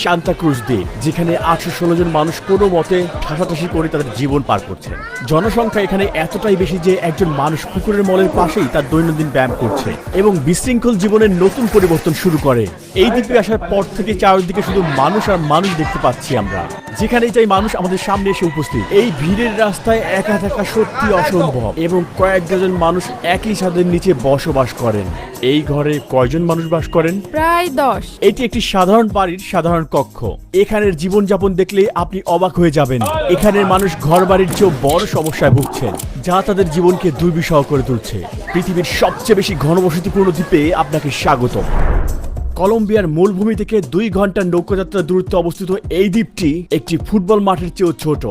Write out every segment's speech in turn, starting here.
Santa Cruz দ্বীপ, যেখানে 816 জন মানুষ কোনো মতে ঠাসাঠাসি করে তাদের জীবন পার করছেন। জনসংখ্যা এখানে এতটাই বেশি যে একজন মানুষ পুকুরের মলের পাশেই তার দৈনন্দিন ব্যায়াম করছে এবং বিশৃঙ্খল জীবনের নতুন পরিবর্তন শুরু করে। এই দ্বীপে আসার পর থেকে চারদিকে শুধু মানুষ আর মানুষ দেখতে পাচ্ছি আমরা। যেখানেই চাই মানুষ আমাদের সামনে এসে উপস্থিত। এই ভিড়ের রাস্তায় একা থাকা সত্যি অসম্ভব এবং কয়েক ডজন মানুষ একই ছাদের নিচে বসবাস করেন। এই ঘরে কয়জন মানুষ বাস করেন? প্রায় 10। এটি একটি সাধারণ বাড়ির সাধারণ কক্ষ। এখানের জীবনযাপন দেখলে আপনি অবাক হয়ে যাবেন। এখানের মানুষ ঘর বাড়ির চেয়েও বড় সমস্যায় ভুগছেন, যা তাদের জীবনকে দুর্বিষহ করে তুলছে। পৃথিবীর সবচেয়ে বেশি ঘনবসতিপূর্ণ দ্বীপে আপনাকে স্বাগতম। কলম্বিয়ার মূলভূমি থেকে 2 ঘন্টার নৌকাযাত্রার দূরত্বে অবস্থিত এই দ্বীপটি একটি ফুটবল মাঠের চেয়েও ছোট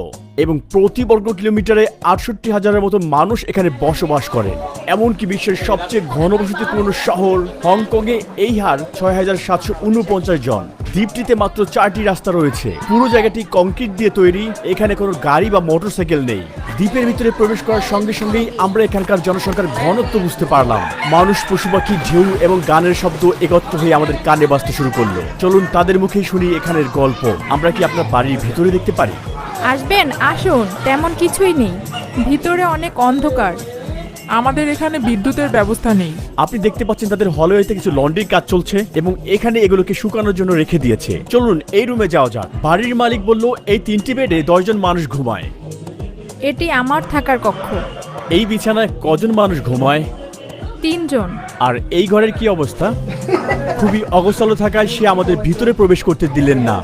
এবং প্রতি বর্গ কিলোমিটারে 68,000-এর মতো মানুষ এখানে বসবাস করেন। এমনকি বিশ্বের সবচেয়ে ঘনবসতিপূর্ণ শহর হংকংয়ে এই হার 6,749 জন। দ্বীপটিতে মাত্র 4টি রাস্তা রয়েছে। পুরো জায়গাটি কংক্রিট দিয়ে তৈরি। এখানে কোনো গাড়ি বা মোটরসাইকেল নেই। দ্বীপের ভিতরে প্রবেশ করার সঙ্গে সঙ্গেই আমরা এখানকার জনসংখ্যার ঘনত্ব বুঝতে পারলাম। মানুষ, পশু পাখি, ঢেউ এবং গানের শব্দ একত্র হয়ে আমাদের কানে বাজতে শুরু করলো। চলুন তাদের মুখেই শুনি এখানের গল্প। আমরা কি আপনার বাড়ির ভেতরে দেখতে পারি? আসবেন, আসুন। তেমন কিছুই নেই, ভিতরে অনেক অন্ধকার। আমাদের এখানে বিদ্যুতের ব্যবস্থা নেই। আপনি দেখতে পাচ্ছেন তাদের হলওয়েতে কিছু লন্ড্রির কাজ চলছে এবং এখানে এগুলোকে শুকানোর জন্য রেখে দিয়েছে। চলুন এই রুমে যাওয়া যাক। বাড়ির মালিক বলল এই 3টি বেডে 10 জন মানুষ ঘুমায়। এটি আমার থাকার কক্ষ। এই বিছানায় কজন মানুষ ঘুমায়? 3 জন। আর এই ঘরের কি অবস্থা? খুবই অগোছালো থাকায় সে আমাদের ভিতরে প্রবেশ করতে দিলেন না।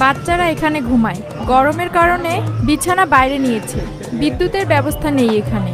বাচ্চারা এখানে ঘুমায়। গরমের কারণে বিছানা বাইরে নিয়েছে। বিদ্যুতের ব্যবস্থা নেই এখানে।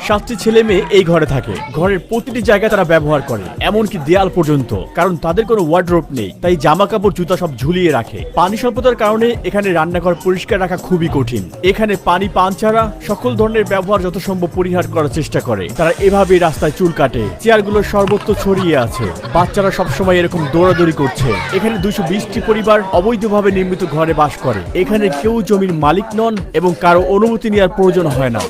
7টি ছেলে মেয়ে এই ঘরে থাকে। ঘরের প্রতিটি জায়গা তারা ব্যবহার করে, এমনকি দেয়াল পর্যন্ত, কারণ তাদের কোনো ওয়ার্ডরোব নেই। তাই জামা কাপড়, জুতা সব ঝুলিয়ে রাখে। পানি স্বল্পতার কারণে এখানে রান্নাঘর পরিষ্কার রাখা খুবই কঠিন। এখানে পানি পান ছাড়া সকল ধরনের ব্যবহার যত সম্ভব পরিহার করার চেষ্টা করে। তারা এভাবেই রাস্তায় চুল কাটে। চেয়ারগুলো সর্বত্র ছড়িয়ে আছে। বাচ্চারা সবসময় এরকম দৌড়াদৌড়ি করছে। এখানে 220টি পরিবার অবৈধভাবে নির্মিত ঘরে বাস করে। এখানে কেউ জমির মালিক নন এবং কারো অনুমতি নেওয়ার প্রয়োজন হয় না।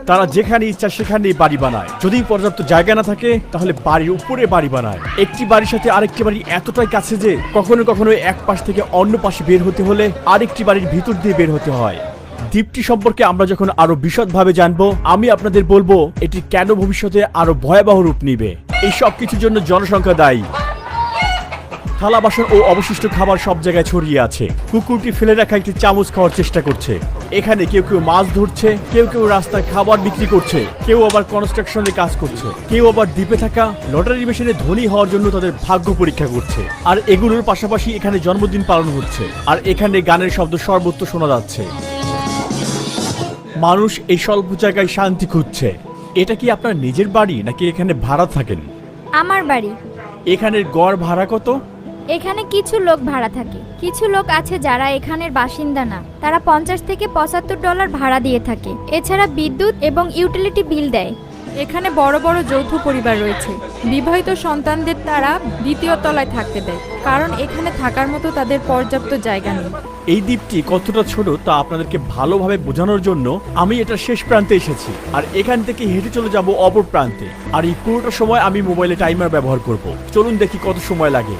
তারা যেখানে ইচ্ছা সেখানেই বাড়ি বানায়। যদি পর্যাপ্ত জায়গা না থাকে তাহলে বাড়ির উপরে বাড়ি বানায়। একটি বাড়ির সাথে আরেকটি বাড়ি এতটাই কাছে যে কখনো কখনো এক পাশ থেকে অন্য পাশে বের হতে হলে আরেকটি বাড়ির ভিতর দিয়ে বের হতে হয়। দ্বীপটি সম্পর্কে আমরা যখন আরো বিশদভাবে জানবো, আমি আপনাদের বলবো এটি কেন ভবিষ্যতে আরো ভয়াবহ রূপ নিবে। এই সব কিছুর জন্য জনসংখ্যা দায়ী। থালা বাসন ও অবশিষ্ট খাবার সব জায়গায় ছড়িয়ে আছে। কুকুরটি ফেলে রাখা একটি চামচ খাওয়ার চেষ্টা করছে। এখানে কেউ কেউ মাছ ধরছে, কেউ কেউ রাস্তায় খাবার বিক্রি করছে, কেউ আবার কনস্ট্রাকশনে কাজ করছে, কেউ আবার দ্বীপে থাকা লটারি মেশিনে ধনী হওয়ার জন্য তাদের ভাগ্য পরীক্ষা করছে। আর এগুলোর পাশাপাশি এখানে জন্মদিন পালন হচ্ছে। আর এখানে গানের শব্দ সর্বত্র শোনা যাচ্ছে। মানুষ এই স্বল্প জায়গায় শান্তি খুঁজছে। এটা কি আপনার নিজের বাড়ি নাকি এখানে ভাড়া থাকেন? আমার বাড়ি। এখানের গড় ভাড়া কত? এখানে কিছু লোক ভাড়া থাকে। কিছু লোক আছে যারা এখানের বাসিন্দা না। তারা $50 থেকে $75 ভাড়া দিয়ে থাকে। এছাড়া বিদ্যুৎ এবং ইউটিলিটি বিল দেয়। এখানে বড় বড় যৌথ পরিবার রয়েছে। বিবাহিত সন্তানদের তারা দ্বিতীয় তলায় থাকতে দেয়, কারণ এখানে থাকার মতো তাদের পর্যাপ্ত জায়গা নেই। এই দ্বীপটি কতটা ছোট তা আপনাদেরকে ভালোভাবে বোঝানোর জন্য আমি এটা শেষ প্রান্তে এসেছি, আর এখান থেকে হেঁটে চলে যাব অপর প্রান্তে। আর এই পুরোটা সময় আমি মোবাইলে টাইমার ব্যবহার করব। চলুন দেখি কত সময় লাগে।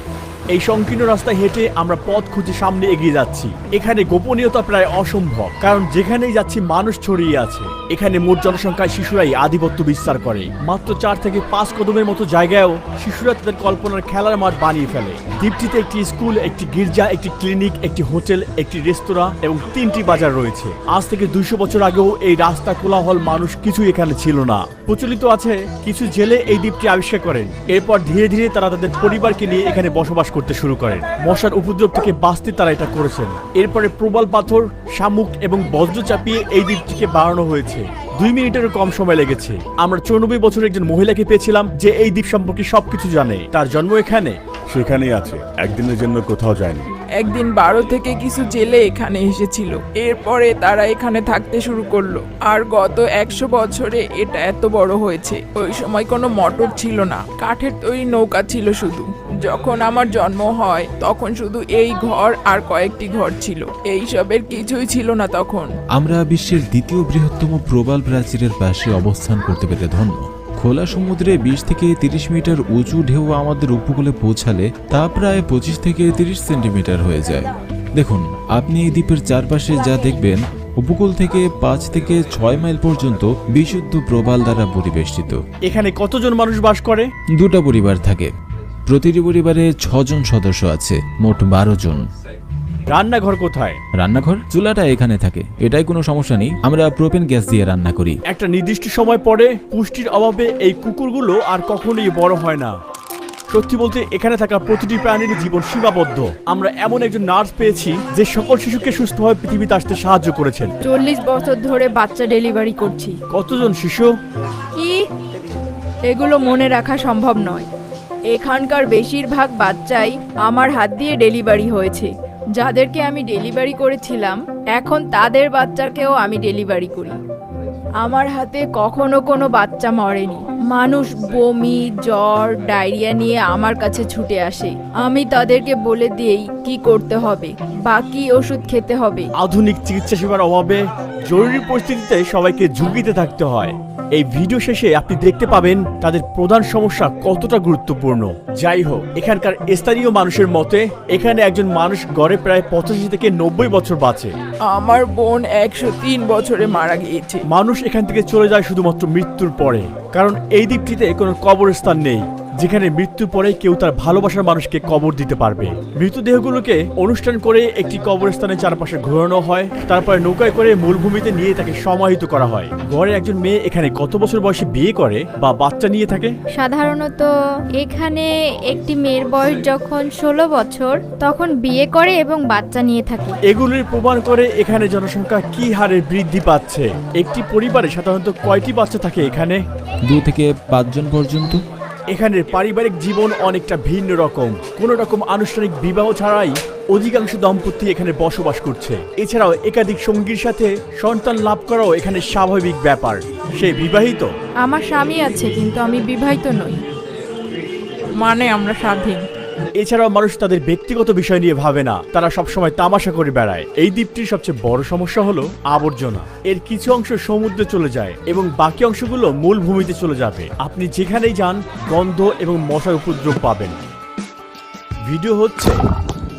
এই সংকীর্ণ রাস্তায় হেঁটে আমরা পথ খুঁজে সামনে এগিয়ে যাচ্ছি। এখানে গোপনীয়তা প্রায় অসম্ভব, কারণ যেখানেই যাচ্ছি মানুষ ছড়িয়ে আছে। এখানে মোট জনসংখ্যায় শিশুরাই আধিপত্য বিস্তার করে। মাত্র 4 থেকে 5 কদমের মতো জায়গায়ও শিশুরা তাদের কল্পনার খেলার মাঠ বানিয়ে ফেলে। দ্বীপটিতে একটি স্কুল, একটি গির্জা, একটি ক্লিনিক, একটি হোটেল, একটি রেস্তোরাঁ এবং 3টি বাজার রয়েছে। আজ থেকে 200 বছর আগেও এই রাস্তা কোলাহল মানুষ কিছু এখানে ছিল না। প্রচলিত আছে কিছু জেলে এই দ্বীপটি আবিষ্কার করেন। এরপর ধীরে ধীরে তারা তাদের পরিবারকে নিয়ে এখানে বসবাস করতে শুরু করেন। মশার উপদ্রব থেকে বাঁচতে তারা এটা করেছেন। এরপরে প্রবল পাথর, শামুক এবং বজ্র চাপিয়ে এই দ্বীপটিকে বাড়ানো হয়েছে। 2 মিনিটেরও কম সময় লেগেছে। আমরা 94 বছরের একজন মহিলাকে পেয়েছিলাম যে এই দ্বীপ সম্পর্কে সবকিছু জানে। তার জন্ম এখানে, সেখানেই আছে, একদিনের জন্য কোথাও যায়নি। একদিন 12 থেকে কিছু জেলে এখানে এসেছিল। এরপরে তারা এখানে থাকতে শুরু করলো। আর গত 100 বছরে এটা এত বড় হয়েছে। ওই সময় কোনো মোটর ছিল না, কাঠের তৈরি নৌকা ছিল শুধু। যখন আমার জন্ম হয় তখন শুধু এই ঘর আর কয়েকটি ঘর ছিল। এইসবের কিছুই ছিল না তখন। আমরা বিশ্বের দ্বিতীয় বৃহত্তম প্রবাল প্রাচীরের পাশে অবস্থান করতে পেরে ধন্য। খোলা সমুদ্রে 20 থেকে 30 মিটার উঁচু ঢেউ আমাদের উপকূলে পৌঁছালে তা প্রায় 25 থেকে 30 সেন্টিমিটার হয়ে যায়। দেখুন, আপনি এই দ্বীপের চারপাশে যা দেখবেন, উপকূল থেকে 5 থেকে 6 মাইল পর্যন্ত বিশুদ্ধ প্রবাল দ্বারা পরিবেষ্টিত। এখানে কতজন মানুষ বাস করে? 2টা পরিবার থাকে। প্রতিটি পরিবারে 6 জন সদস্য আছে, মোট 12 জন। রান্নাঘর কোথায়? রান্নাঘর চুলাটা এখানে থাকে, এটাই কোনো সমস্যা নেই। আমরা প্রোপেন গ্যাস দিয়ে রান্না করি। একটা নির্দিষ্ট সময় পরে পুষ্টির অভাবে এই কুকুরগুলো আর কখনোই বড় হয় না। সত্যি বলতে এখানে থাকা প্রতিটি প্রাণীর জীবন সীমাবদ্ধ। আমরা এমন একজন নার্স পেয়েছি যে সকল শিশুকে সুস্থভাবে পৃথিবীতে আসতে সাহায্য করেছেন। 40 বছর ধরে বাচ্চা ডেলিভারি করছি। কতজন শিশু? কি এগুলো মনে রাখা সম্ভব নয়। এখানকার বেশিরভাগ বাচ্চাই আমার হাত দিয়ে ডেলিভারি হয়েছে। যাদেরকে আমি ডেলিভারি করেছিলাম এখন তাদের বাচ্চাকেও আমি ডেলিভারি করি। আমার হাতে কখনো কোনো বাচ্চা মরেনি। মানুষ বমি, জ্বর, ডায়রিয়া নিয়ে আমার কাছে ছুটে আসে। আমি তাদেরকে বলে দিই কি করতে হবে, বাকি ওষুধ খেতে হবে। আধুনিক চিকিৎসা সেবার অভাবে জরুরি পরিস্থিতিতে সবাইকে ঝুঁকিতে থাকতে হয়। এই ভিডিও শেষে আপনি দেখতে পাবেন তাদের প্রধান সমস্যা কতটা গুরুত্বপূর্ণ। যাই হোক, এখানকার স্থানীয় মানুষের মতে এখানে একজন মানুষ গড়ে প্রায় 85 থেকে 90 বছর বাঁচে। আমার বোন 103 বছরে মারা গিয়েছে। মানুষ এখান থেকে চলে যায় শুধুমাত্র মৃত্যুর পরে, কারণ এই দ্বীপটিতে কোনো কবরস্থান নেই যেখানে মৃত্যুর পরে কেউ তার ভালোবাসার মানুষকে কবর দিতে পারবে। মৃতদেহগুলোকে অনুষ্ঠান করে একটি কবরস্থানের চারপাশে ঘোরানো হয়, তারপরে নৌকায় করে মূলভূমিতে নিয়ে তাকে সমাহিত করা হয়। গড়ে একজন মেয়ে এখানে কত বছর বয়সে বিয়ে করে বা বাচ্চা নিয়ে থাকে? সাধারণত এখানে একটি মেয়ের বয়স যখন 16 বছর তখন বিয়ে করে এবং বাচ্চা নিয়ে থাকে। এগুলির প্রমাণ করে এখানে জনসংখ্যা কি হারে বৃদ্ধি পাচ্ছে। একটি পরিবারে সাধারণত কয়টি বাচ্চা থাকে এখানে? 2 থেকে 5 জন পর্যন্ত। এখানের পারিবারিক জীবন অনেকটা ভিন্ন রকম। কোনো রকম আনুষ্ঠানিক বিবাহ ছাড়াই অধিকাংশ দম্পতি এখানে বসবাস করছে। এছাড়াও একাধিক সঙ্গীর সাথে সন্তান লাভ করাও এখানে স্বাভাবিক ব্যাপার। সে বিবাহিত? আমার স্বামী আছে, কিন্তু আমি বিবাহিত নই। মানে আমরা স্বাধীন। এছাড়াও মানুষ তাদের ব্যক্তিগত বিষয় নিয়ে ভাবে না, তারা সবসময় তামাশা করে বেড়ায়। এই দ্বীপটির সবচেয়ে বড় সমস্যা হলো আবর্জনা। এর কিছু অংশ সমুদ্রে চলে যায় এবং বাকি অংশগুলো মূল ভূমিতে চলে যাবে। আপনি যেখানেই যান গন্ধ এবং মশার উপদ্রব পাবেন। ভিডিও হচ্ছে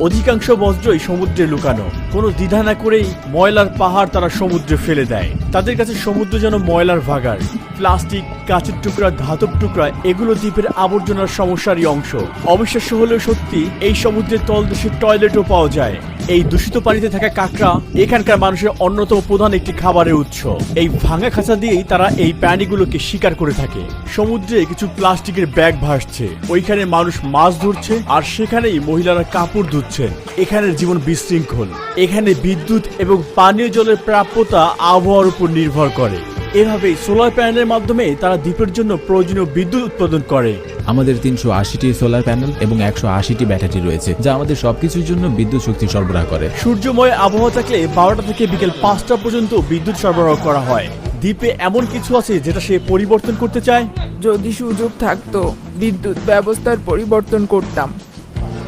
অধিকাংশ বজ্রই সমুদ্রে লুকানো। কোনো দ্বিধা না করেই ময়লার পাহাড় তারা সমুদ্রে ফেলে দেয়। তাদের কাছে সমুদ্র যেন ময়লার ভাগাড়। প্লাস্টিক, কাঁচের টুকরা, ধাতব টুকরা এগুলো দ্বীপের আবর্জনার সমস্যারই অংশ। অবিশ্বাস্য হলেও সত্যি, এই সমুদ্রের তলদেশে টয়লেটও পাওয়া যায়। এই দূষিত পানিতে থাকা কাঁকড়া এখানকার মানুষের অন্যতম প্রধান একটি খাবারের উৎস। এই ভাঙা খাঁচা দিয়েই তারা এই প্রাণীগুলোকে শিকার করে থাকে। সমুদ্রে কিছু প্লাস্টিকের ব্যাগ ভাসছে, ওইখানে মানুষ মাছ ধরছে আর সেখানেই মহিলারা কাপড় ধুচ্ছেন। এখানের জীবন বিশৃঙ্খল। এখানে বিদ্যুৎ এবং পানীয় জলের প্রাপ্যতা আবহাওয়ার উপর নির্ভর করে। এভাবেই সোলার প্যানেলের মাধ্যমে তারা দ্বীপের জন্য প্রয়োজনীয় বিদ্যুৎ উৎপাদন করে। আমাদের 380টি সোলার প্যানেল এবং 180টি ব্যাটারি রয়েছে, যা আমাদের সবকিছুর জন্য বিদ্যুৎ শক্তি সরবরাহ করে। সূর্যময় আবহাওয়া থাকলে 12টা থেকে বিকেল 5টা পর্যন্ত বিদ্যুৎ সরবরাহ করা হয়। দ্বীপে এমন কিছু আছে যেটা সে পরিবর্তন করতে চায়? যদি সুযোগ থাকতো বিদ্যুৎ ব্যবস্থার পরিবর্তন করতাম।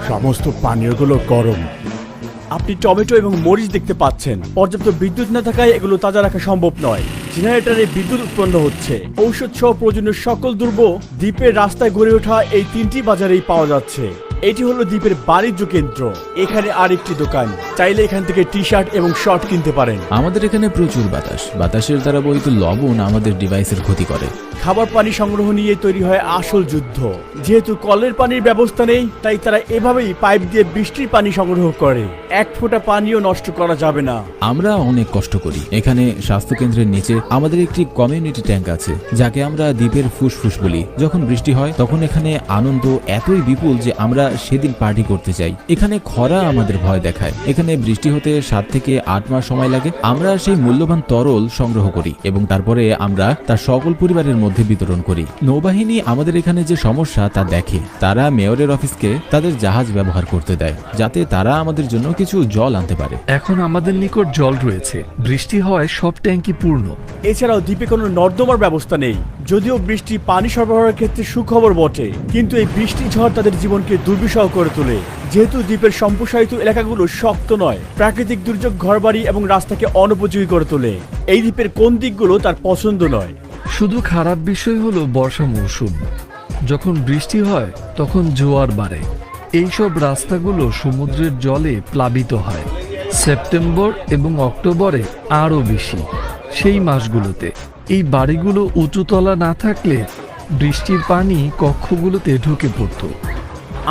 সমস্ত পানীয়গুলো গরম। আপনি টমেটো এবং মরিচ দেখতে পাচ্ছেন। পর্যাপ্ত বিদ্যুৎ না থাকায় এগুলো তাজা রাখা সম্ভব নয়। জেনারেটরে বিদ্যুৎ উৎপন্ন হচ্ছে। ঔষধ সহ প্রয়োজনীয় সকল দ্রব্য দ্বীপের রাস্তায় গড়ে ওঠা এই 3টি বাজারেই পাওয়া যাচ্ছে। এটি হলো দ্বীপের বাণিজ্য কেন্দ্র। এখানে আরেকটি দোকান, চাইলে এখান থেকে টি শার্ট এবং শর্ট কিনতে পারেন। আমাদের এখানে প্রচুর বাতাস। বাতাসের দ্বারা বহিত লবণ আমাদের ডিভাইসের ক্ষতি করে। খাবার পানি সংগ্রহ নিয়ে তৈরি হয় আসল যুদ্ধ। যেহেতু কলের পানির ব্যবস্থা নেই, তাই তারা এভাবেই পাইপ দিয়ে বৃষ্টির পানি সংগ্রহ করে। এক ফোঁটা পানিও নষ্ট করা যাবে না। আমরা অনেক কষ্ট করি। এখানে স্বাস্থ্য কেন্দ্রের নিচে আমাদের একটি কমিউনিটি ট্যাঙ্ক আছে, যাকে আমরা দ্বীপের ফুসফুস বলি। যখন বৃষ্টি হয় তখন এখানে আনন্দ এতই বিপুল যে আমরা সেদিন পার্টি করতে চাই। এখানে খরা আমাদের ভয় দেখায়। এখানে বৃষ্টি হতে 7 থেকে 8 মাস সময় লাগে। আমরা সেই মূল্যবান তরল সংগ্রহ করি এবং তারপরে আমরা তার সকল পরিবারের মধ্যে বিতরণ করি। নৌবাহিনী আমাদের এখানে যে সমস্যা তা দেখে। তারা মেয়রের অফিসকে তাদের জাহাজ ব্যবহার করতে দেয়, যাতে তারা আমাদের জন্য কিছু জল আনতে পারে। এখন আমাদের নিকট জল রয়েছে। বৃষ্টি হওয়ায় সব ট্যাঙ্কি পূর্ণ। এছাড়াও দ্বীপে কোনো নর্দমার ব্যবস্থা নেই। যদিও বৃষ্টি পানি সরবরাহের ক্ষেত্রে সুখবর বটে, কিন্তু এই বৃষ্টি ঝড় তাদের জীবনকে দুর্বিষহ করে তোলে। যেহেতু দ্বীপের সম্প্রসারিত এলাকাগুলো শক্ত নয়, প্রাকৃতিক দুর্যোগ ঘরবাড়ি এবং রাস্তাকে অনুপযোগী করে তোলে। এই দ্বীপের কোন দিকগুলো তার পছন্দ নয়। শুধু খারাপ বিষয় হলো বর্ষা মৌসুম। যখন বৃষ্টি হয় তখন জোয়ার বাড়ে। এইসব রাস্তাগুলো সমুদ্রের জলে প্লাবিত হয়। সেপ্টেম্বর এবং অক্টোবরে আরও বেশি। সেই মাসগুলোতে এই বাড়িগুলো উঁচুতলা না থাকলে বৃষ্টির পানি কক্ষগুলোতে ঢুকে পড়তো।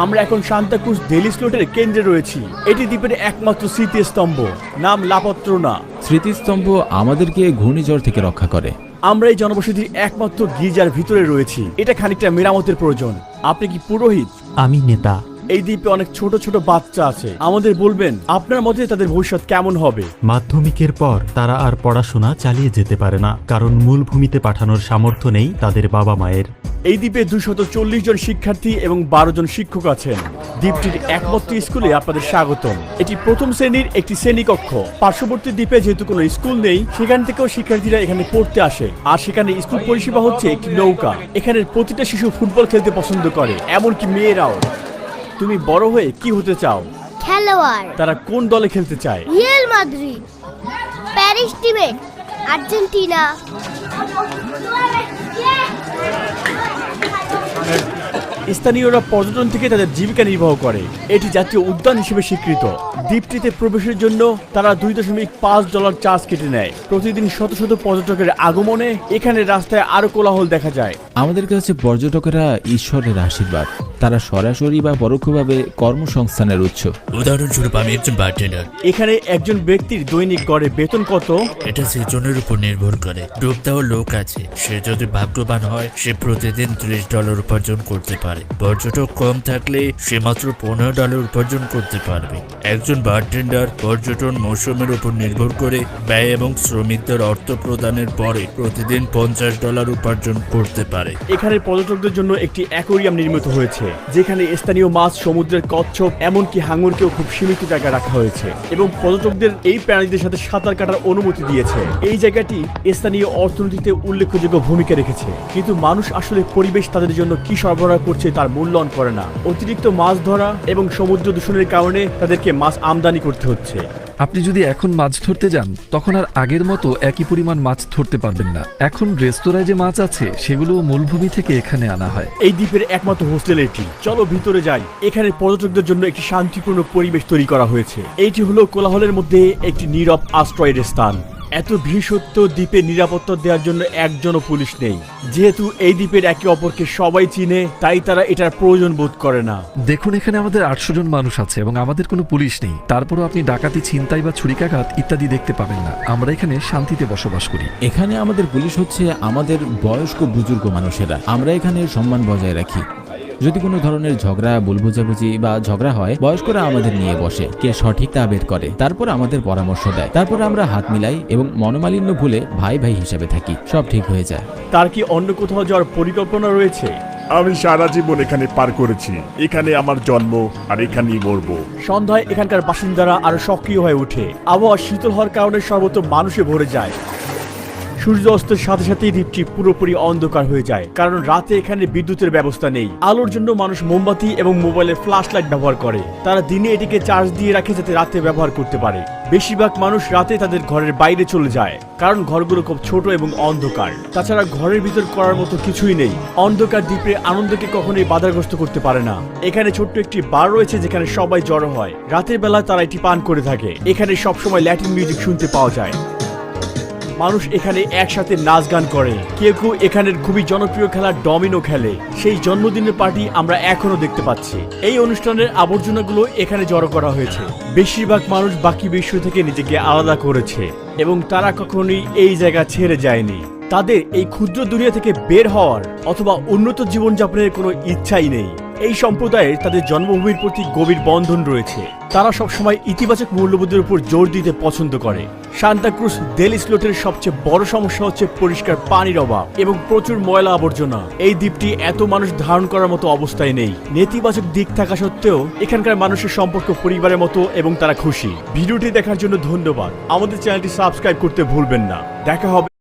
আমরা এখন সান্তাক্রুজ ডেলি স্লোটের কেন্দ্রে রয়েছি। এটি দ্বীপের একমাত্র স্মৃতিস্তম্ভ, নাম লাপত্রোনা। স্মৃতিস্তম্ভ আমাদেরকে ঘূর্ণিঝড় থেকে রক্ষা করে। আমরা এই জনবসতির একমাত্র গির্জার ভিতরে রয়েছি। এটা খানিকটা মেরামতের প্রয়োজন। আপনি কি পুরোহিত? আমি নেতা। এই দ্বীপে অনেক ছোট ছোট বাচ্চা আছে। আমাদের বলবেন আপনার মতে তাদের ভবিষ্যৎ কেমন হবে? মাধ্যমিকের পর তারা আর পড়াশোনা চালিয়ে যেতে পারে না, কারণ মূল ভূমিতে পাঠানোর সামর্থ্য নেই তাদের বাবা মায়ের। এই দ্বীপে 240 জন শিক্ষার্থী এবং 12 জন শিক্ষক আছেন। দ্বীপটির একমাত্র স্কুলে আপনাদের স্বাগতম। এটি প্রথম শ্রেণীর একটি শ্রেণীকক্ষ। পার্শ্ববর্তী দ্বীপে যেহেতু কোনো স্কুল নেই, সেখান থেকেও শিক্ষার্থীরা এখানে পড়তে আসে। আর সেখানে স্কুল পরিষেবা হচ্ছে একটি নৌকা। এখানের প্রতিটা শিশু ফুটবল খেলতে পছন্দ করে, এমনকি মেয়েরাও। তুমি বড় হয়ে কি হতে চাও? খেলোয়াড়। তারা কোন দলে খেলতে চায়? রিয়াল মাদ্রিদ, প্যারিস টিমে, আর্জেন্টিনা। স্থানীয়রা পর্যটন থেকে তাদের জীবিকা নির্বাহ করে। এটি জাতীয় উদ্যান হিসেবে স্বীকৃত। দ্বীপটিতে প্রবেশের জন্য তারা $2.5 চার্জ কেটে নেয়। প্রতিদিন শত শত পর্যটকের আগমনে এখানে রাস্তায় আরো কোলাহল দেখা যায়। আমাদের কাছে পর্যটকেরা ঈশ্বরের আশীর্বাদ। তারা সরাসরি বা পরোক্ষভাবে কর্মসংস্থানের উৎস। উদাহরণস্বরূপ আমি একজন বারটেন্ডার। এখানে একজন ব্যক্তির দৈনিক গড়ে বেতন কত? এটা সিজনের উপর নির্ভর করে। ডুব দেওয়ার লোক আছে, সে যদি ভাগ্যবান হয় সে প্রতিদিন $30 উপার্জন করতে পারে। পর্যটক কম থাকলে সে মাত্র $15 উপার্জন করতে পারবে। একজন বারটেন্ডার পর্যটন মৌসুমের উপর নির্ভর করে ব্যয় এবং শ্রমিকদের অর্থ প্রদানের পরে প্রতিদিন $50 উপার্জন করতে পারে। এখানে পর্যটকদের জন্য একটি অ্যাকোয়ারিয়াম নির্মিত হয়েছে, যেখানে স্থানীয় মাছ, সমুদ্রের কচ্ছপ, এমনকি হাঙরকেও খুব সীমিত জায়গায় রাখা হয়েছে এবং পর্যটকদের এই প্রাণীদের সাথে সাঁতার কাটার অনুমতি দিয়েছে। এই জায়গাটি স্থানীয় অর্থনীতিতে উল্লেখযোগ্য ভূমিকা রেখেছে। কিন্তু মানুষ আসলে পরিবেশ তাদের জন্য কি সরবরাহ করছে তার মূল্যায়ন করে না। অতিরিক্ত মাছ ধরা এবং সমুদ্র দূষণের কারণে তাদেরকে মাছ আমদানি করতে হচ্ছে। আপনি যদি এখন মাছ ধরতে যান তখন আর আগের মতো একই পরিমাণ মাছ ধরতে পারবেন না। এখন রেস্তোরাঁয় যে মাছ আছে সেগুলো মূলভূমি থেকে এখানে আনা হয়। এই দ্বীপের একমাত্র হোস্টেল এটি। চলো ভিতরে যাই। এখানে পর্যটকদের জন্য একটি শান্তিপূর্ণ পরিবেশ তৈরি করা হয়েছে। এইটি হলো কোলাহলের মধ্যে একটি নীরব আশ্রয়ের স্থান। এত ভিড় সত্ত্বেও দ্বীপে নিরাপত্তা দেওয়ার জন্য একজনও পুলিশ নেই। যেহেতু এই দ্বীপের একে অপরকে সবাই চিনে, তাই তারা এটার প্রয়োজন বোধ করে না। দেখুন, এখানে আমাদের 800 জন মানুষ আছে এবং আমাদের কোনো পুলিশ নেই। তারপরও আপনি ডাকাতি, ছিনতাই বা ছুরিকাঘাত ইত্যাদি দেখতে পাবেন না। আমরা এখানে শান্তিতে বসবাস করি। এখানে আমাদের পুলিশ হচ্ছে আমাদের বয়স্ক বুজুর্গ মানুষেরা। আমরা এখানে সম্মান বজায় রাখি। যদি কোনো ধরনের ঝগড়া, ভুল বোঝাবুঝি বা ঝগড়া হয়, বয়স্করা আমাদের নিয়ে বসে, কে সঠিক তা বের করে, তারপর আমাদের পরামর্শ দেয়। তারপর আমরা হাত মিলাই এবং মনোমালিন্য ভুলে ভাই ভাই হিসেবে থাকি। সব ঠিক হয়ে যায়। তার কি অন্য কোথাও যাওয়ার পরিকল্পনা রয়েছে? আমি সারা জীবন এখানে পার করেছি। এখানে আমার জন্ম আর এখানেই মরবো। সন্ধ্যায় এখানকার বাসিন্দারা আরো সক্রিয় হয়ে ওঠে। আবহাওয়া শীতল হওয়ার কারণে সর্বত্র মানুষে ভরে যায়। সূর্য অস্তের সাথে সাথেই দ্বীপটি পুরোপুরি অন্ধকার হয়ে যায়, কারণ রাতে এখানে বিদ্যুতের ব্যবস্থা নেই। আলোর জন্য মানুষ মোমবাতি এবং মোবাইলের ফ্ল্যাশ লাইট ব্যবহার করে। তারা দিনে এটিকে চার্জ দিয়ে রাখে যাতে রাতে ব্যবহার করতে পারে। বেশিরভাগ মানুষ রাতে তাদের ঘরের বাইরে চলে যায়, কারণ ঘরগুলো খুব ছোট এবং অন্ধকার। তাছাড়া ঘরের ভিতর করার মতো কিছুই নেই। অন্ধকার দ্বীপে আনন্দকে কখনোই বাধাগ্রস্ত করতে পারে না। এখানে ছোট্ট একটি বার রয়েছে যেখানে সবাই জড়ো হয়। রাতের বেলা তারা এটি পান করে থাকে। এখানে সবসময় ল্যাটিন মিউজিক শুনতে পাওয়া যায়। মানুষ এখানে একসাথে নাচ গান করে। কেউ কেউ এখানের খুবই জনপ্রিয় খেলা ডমিনো খেলে। সেই জন্মদিনের পার্টি আমরা এখনো দেখতে পাচ্ছি। এই অনুষ্ঠানের আবর্জনাগুলো এখানে জড়ো করা হয়েছে। বেশিরভাগ মানুষ বাকি বিশ্ব থেকে নিজেকে আলাদা করেছে এবং তারা কখনোই এই জায়গা ছেড়ে যায়নি। তাদের এই ক্ষুদ্র দুনিয়া থেকে বের হওয়ার অথবা উন্নত জীবনযাপনের কোনো ইচ্ছাই নেই। এই সম্প্রদায়ের তাদের জন্মভূমির প্রতি গভীর বন্ধন রয়েছে। তারা সবসময় ইতিবাচক মূল্যবোধের উপর জোর দিতে পছন্দ করে। সান্তাক্রুজ ডেলি স্লোটের সবচেয়ে বড় সমস্যা হচ্ছে পরিষ্কার পানির অভাব এবং প্রচুর ময়লা আবর্জনা। এই দ্বীপটি এত মানুষ ধারণ করার মতো অবস্থায় নেই। নেতিবাচক দিক থাকা সত্ত্বেও এখানকার মানুষের সম্পর্ক পরিবারের মতো এবং তারা খুশি। ভিডিওটি দেখার জন্য ধন্যবাদ। আমাদের চ্যানেলটি সাবস্ক্রাইব করতে ভুলবেন না। দেখা হবে।